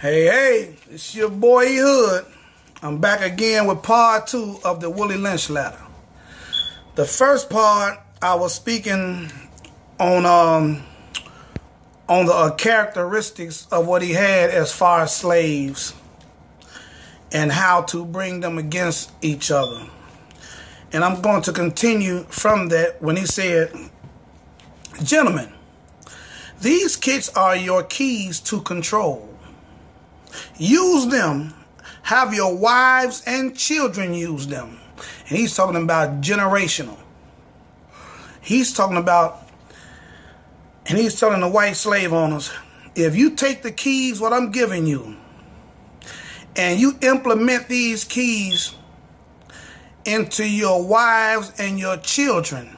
Hey, it's your boy Hood. I'm back again with part 2 of the Willie Lynch letter. The first part, I was speaking on the characteristics of what he had as far as slaves and how to bring them against each other. And I'm going to continue from that when he said, "Gentlemen, these kids are your keys to control. Use them. Have your wives and children use them." And he's talking about generational. He's talking about, and he's telling the white slave owners, if you take the keys, what I'm giving you, and you implement these keys into your wives and your children,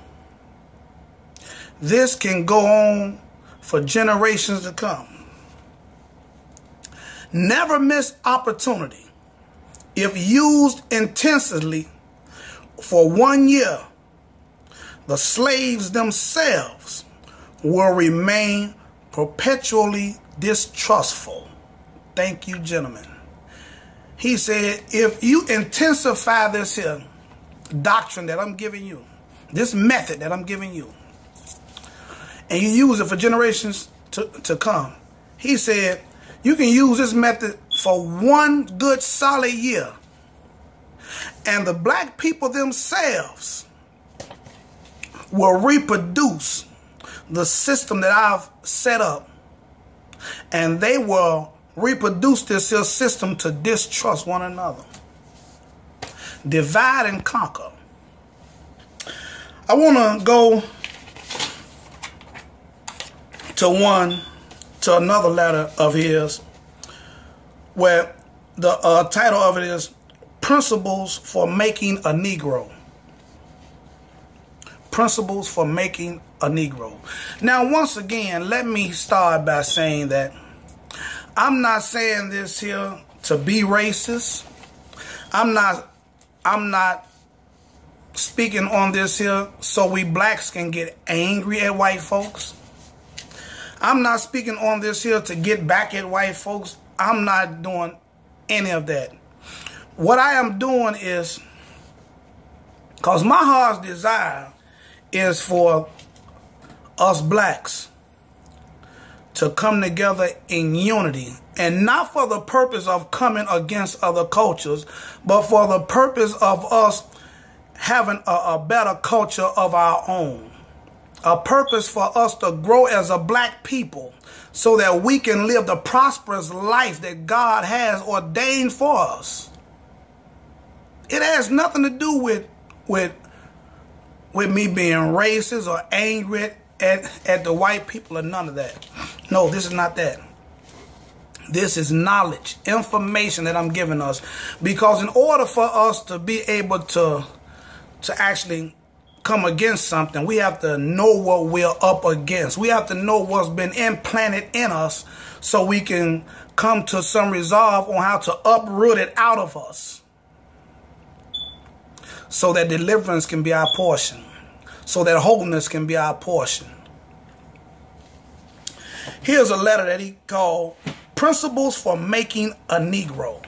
this can go on for generations to come. Never miss opportunity. If used intensively for 1 year, the slaves themselves will remain perpetually distrustful. Thank you, gentlemen. He said, if you intensify this here doctrine that I'm giving you, this method that I'm giving you, and you use it for generations to come, he said, you can use this method for 1 good solid year, and the black people themselves will reproduce the system that I've set up, and they will reproduce this here system to distrust one another. Divide and conquer. I want to go to another letter of his where the title of it is Principles for Making a Negro. Principles for Making a Negro. Now, once again, let me start by saying that I'm not saying this here to be racist. I'm not speaking on this here so we blacks can get angry at white folks. I'm not speaking on this here to get back at white folks. I'm not doing any of that. What I am doing is, because my heart's desire is for us blacks to come together in unity, and not for the purpose of coming against other cultures, but for the purpose of us having a better culture of our own. A purpose for us to grow as a black people so that we can live the prosperous life that God has ordained for us. It has nothing to do with me being racist or angry at the white people or none of that. No, this is not that. This is knowledge, information that I'm giving us. Because in order for us to be able to actually come against something, we have to know what we're up against. We have to know what's been implanted in us so we can come to some resolve on how to uproot it out of us, so that deliverance can be our portion, so that wholeness can be our portion. Here's a letter that he called Principles for Making a Negro.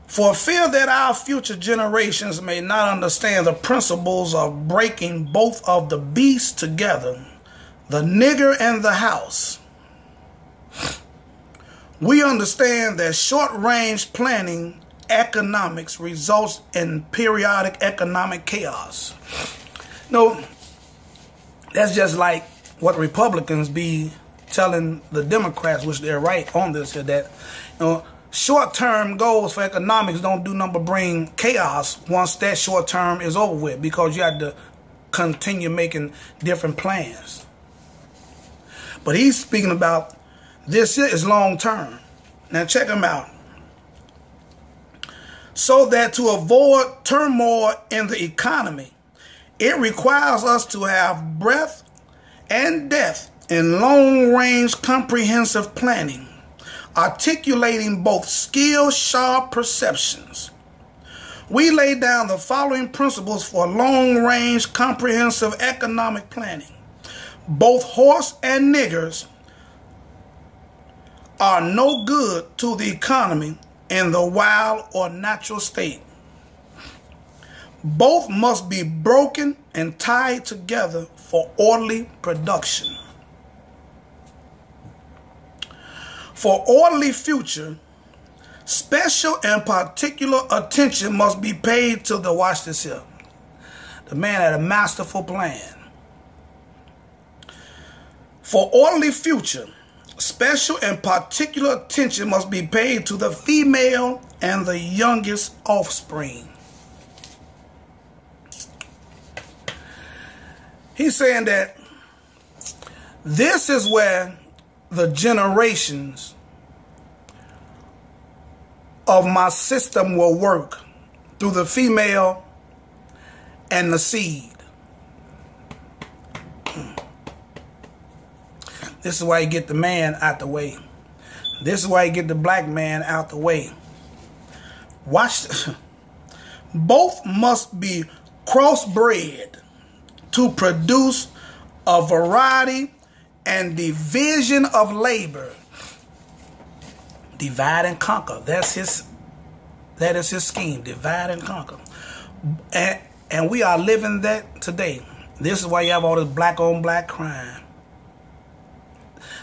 For fear that our future generations may not understand the principles of breaking both of the beasts together, the nigger and the house, we understand that short-range planning economics results in periodic economic chaos. No, that's just like what Republicans be telling the Democrats, which they're right on this here, that short-term goals for economics don't do nothing but bring chaos once that short term is over with, because you have to continue making different plans. But he's speaking about this here is long-term. Now check him out. So that to avoid turmoil in the economy, it requires us to have breadth and depth in long-range comprehensive planning, articulating both skill-sharp perceptions. We lay down the following principles for long-range comprehensive economic planning. Both horse and niggers are no good to the economy in the wild or natural state. Both must be broken and tied together for orderly production. For orderly future, special and particular attention must be paid to the, watch this here, the man had a masterful plan. For orderly future, special and particular attention must be paid to the female and the youngest offspring. He's saying that this is where the generations of my system will work, through the female and the seed. This is why you get the man out the way. This is why you get the black man out the way. Watch this. Both must be crossbred to produce a variety and division of labor. Divide and conquer. That is his scheme. Divide and conquer. And we are living that today. This is why you have all this black on black crime.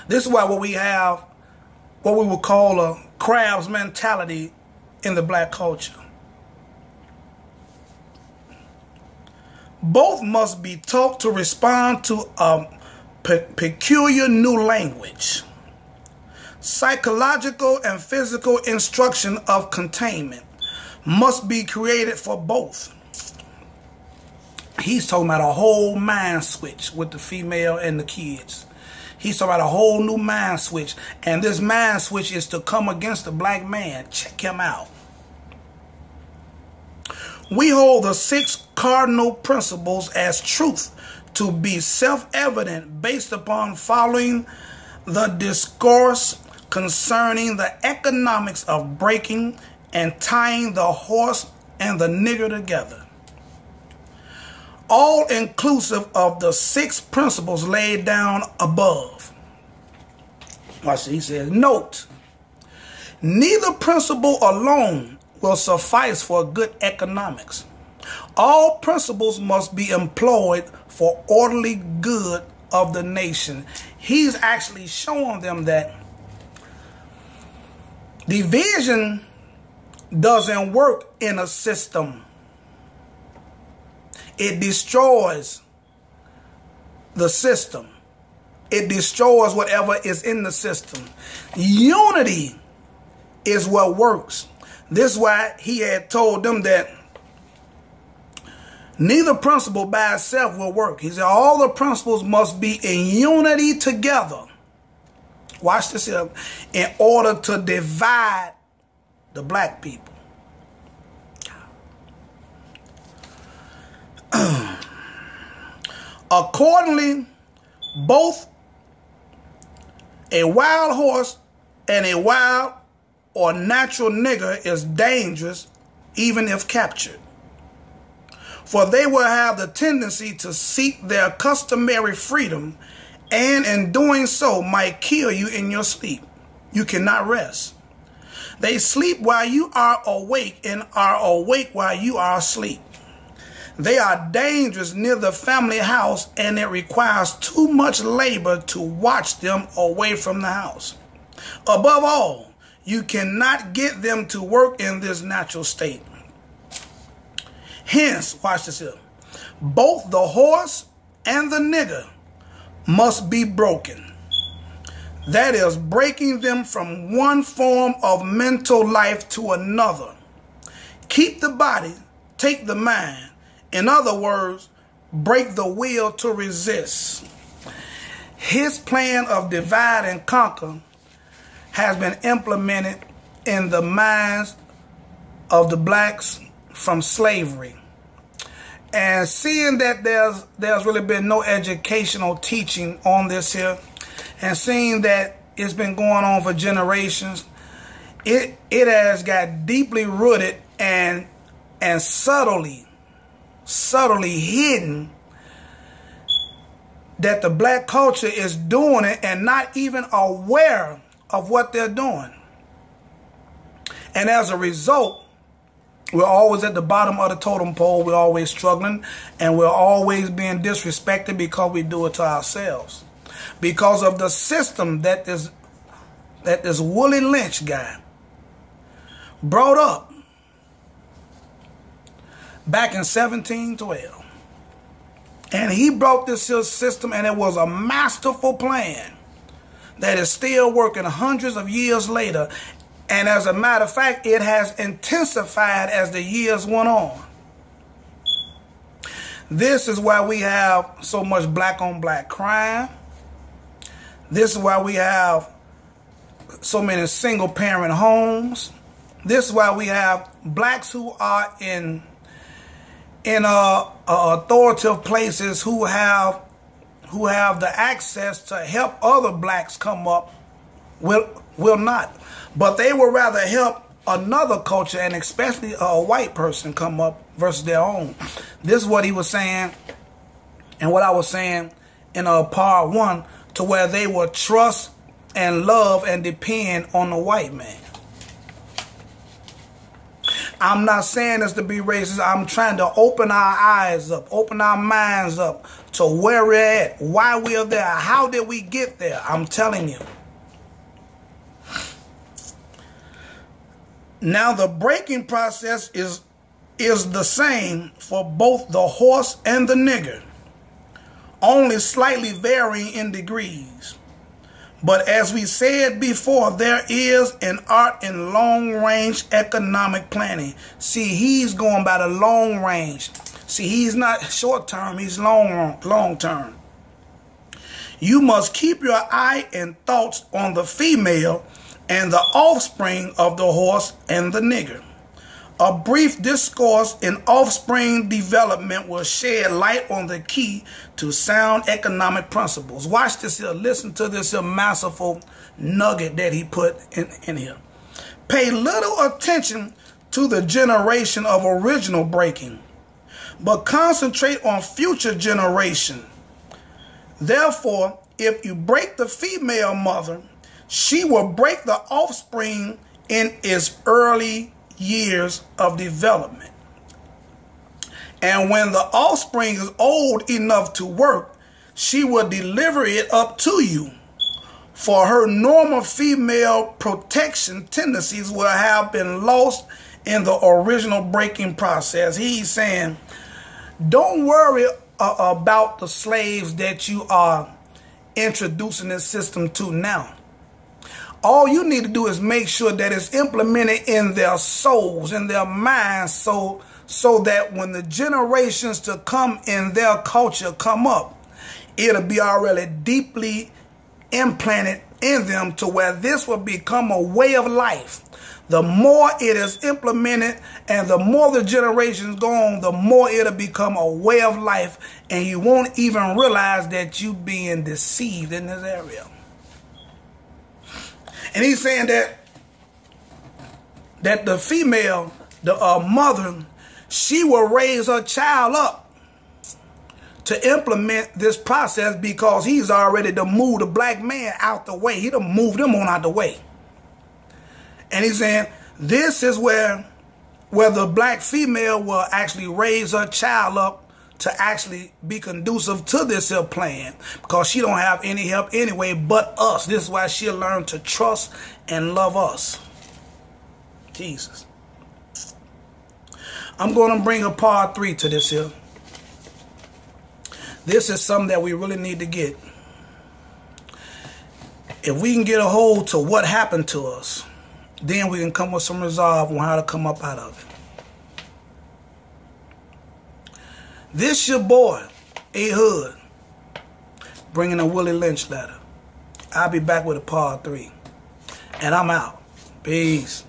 This is why we have what we would call a crab's mentality in the black culture. Both must be taught to respond to a peculiar new language. Psychological and physical instruction of containment must be created for both. He's talking about a whole mind switch with the female and the kids. He's talking about a whole new mind switch. And this mind switch is to come against the black man. Check him out. We hold the 6 cardinal principles as truth to be self-evident based upon following the discourse concerning the economics of breaking and tying the horse and the nigger together. All inclusive of the 6 principles laid down above. Watch, he says, note, neither principle alone will suffice for good economics. All principles must be employed for orderly good of the nation. He's actually showing them that division doesn't work in a system. It destroys the system. It destroys whatever is in the system. Unity is what works. This is why he had told them that neither principle by itself will work. He said all the principles must be in unity together. Watch this here. In order to divide the black people. Accordingly, both a wild horse and a wild or natural nigger is dangerous even if captured. For they will have the tendency to seek their customary freedom, and in doing so might kill you in your sleep. You cannot rest. They sleep while you are awake and are awake while you are asleep. They are dangerous near the family house, and it requires too much labor to watch them away from the house. Above all, you cannot get them to work in this natural state. Hence, watch this here, both the horse and the nigger must be broken. That is, breaking them from one form of mental life to another. Keep the body, take the mind. In other words, break the will to resist. His plan of divide and conquer has been implemented in the minds of the blacks from slavery. And seeing that there's really been no educational teaching on this here, and seeing that it's been going on for generations, it has got deeply rooted and subtly hidden that the black culture is doing it and not even aware of what they're doing. And as a result, we're always at the bottom of the totem pole. We're always struggling, and we're always being disrespected because we do it to ourselves. Because of the system that this Willie Lynch guy brought up back in 1712. And he brought this system, and it was a masterful plan that is still working hundreds of years later. And as a matter of fact, it has intensified as the years went on. This is why we have so much black on black crime. This is why we have so many single parent homes. This is why we have blacks who are in authoritative places who have the access to help other blacks come up will not. But they would rather help another culture, and especially a white person, come up versus their own. This is what he was saying, and what I was saying in part 1, to where they would trust and love and depend on the white man. I'm not saying this to be racist. I'm trying to open our eyes up, open our minds up to where we're at, why we're there, how did we get there. I'm telling you. Now, the breaking process is the same for both the horse and the nigger, only slightly varying in degrees. But as we said before, there is an art in long-range economic planning. See, he's going by the long range. See, he's not short-term, he's long-term. You must keep your eye and thoughts on the female and the offspring of the horse and the nigger. A brief discourse in offspring development will shed light on the key to sound economic principles. Watch this here. Listen to this here masterful nugget that he put in here. Pay little attention to the generation of original breaking, but concentrate on future generation. Therefore, if you break the female mother, she will break the offspring in its early years of development. And when the offspring is old enough to work, she will deliver it up to you. For her normal female protection tendencies will have been lost in the original breaking process. He's saying, don't worry about the slaves that you are introducing this system to now. All you need to do is make sure that it's implemented in their souls, in their minds, so that when the generations to come in their culture come up, it'll be already deeply implanted in them to where this will become a way of life. The more it is implemented and the more the generations go on, the more it'll become a way of life, and you won't even realize that you're being deceived in this area. And he's saying that the female, the mother, she will raise her child up to implement this process because he's already to move the black man out the way. He done moved him on out the way. And he's saying this is where the black female will actually raise her child up to actually be conducive to this here plan, because she don't have any help anyway but us. This is why she'll learn to trust and love us. Jesus. I'm going to bring a part 3 to this here. This is something that we really need to get. If we can get a hold to what happened to us, then we can come with some resolve on how to come up out of it. This your boy, A Hood, bringing a Willie Lynch letter. I'll be back with a part 3. And I'm out. Peace.